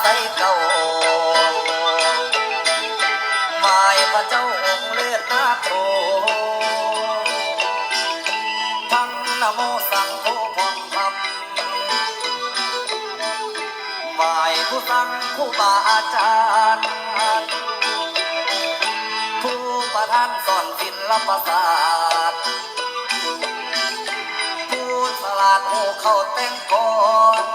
ใส่เก่าหมายพระเจ้าองค์เลือดนาโถทั้งนะโมสังโฆพร้อมพำหมายผู้สั่งผู้บาอาจารย์ผู้ประทานสอนศิลปศาสตร์ผู้ฉลาดผู้เข้าแต่งก่อน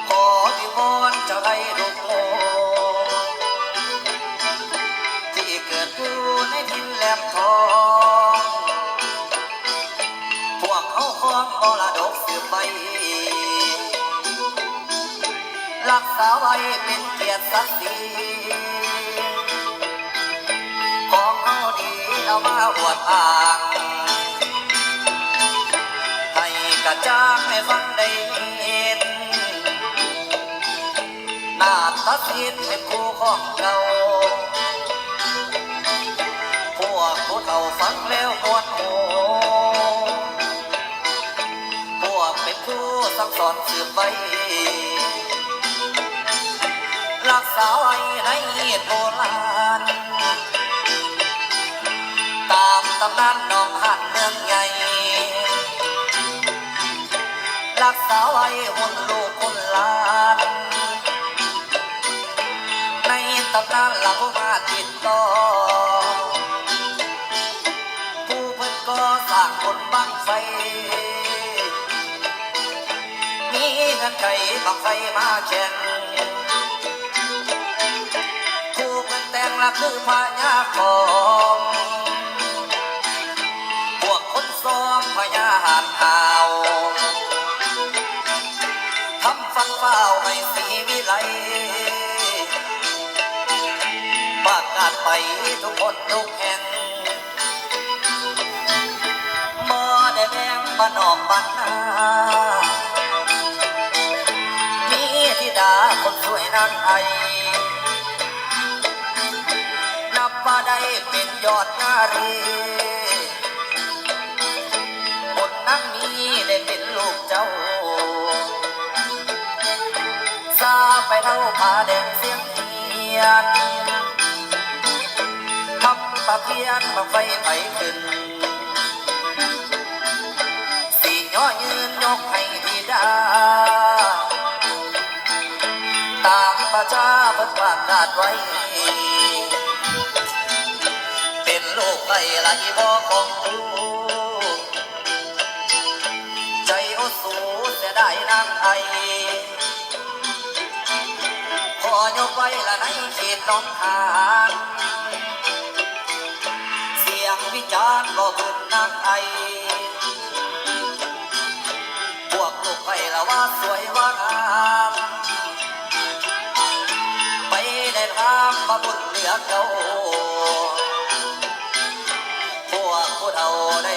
ขอวิงวอนเจ้าได้ทุกโมที่เกิดอยู่ในทินแหลมทองพวกเขาของมรดกสืบไปรักษาไว้เป็นเกียรติศักดิ์ศรีของเขาดีเอามาอวดอ้างให้กระจ่างให้ฟังได้เห็นนาฏศิลป์เป็นคู่ของเราพวกผู้เฒ่าฟังแล้วมวนโหพวกเป็นผู้สั่งสอนสืบไว้รักษาไว้ในโบราณตามตำนานน้องหันเมืองใหญ่รักษาไว้หุ่นลูกหุ่นหลานในตำนานหลังมาติดต่อผู้เพิ่นก็สร้างบนบังไฟมีเงินไก่บังไฟมาแข่งผู้เพิ่นแต่งละคือพญาของพวกคนซ้อมพญาหาดหาวทำฟังเฝ้าให้สีวิไลประกาศไปทุกคนทุกแห่งบ่ได้แบ่งบ้านนอกบ้านนามีธิดาคนสวยนางไอนับว่าได้เป็นยอดนารีบนนั้นนี้ได้เป็นลูกเจ้าซาไปเท่าผาแดงเสียงเทียนทำตะเพียนมาไฟไถขึ้นสีย่อยืนยกให้ธิดาตามประชาเพิ่งประกาศไว้เป็นลูกไก่ละอีพ่อของลูกใจโอสูเสียได้นางไอขอยกไว้ละในเขตน้องหานเสียงวิจารณ์ก็ขึ้นนางไอพวกลูกไก่ละว่าสวยว่างามไปได้ทำมาบุญเหลือเก่าพวกผู้เฒ่าได้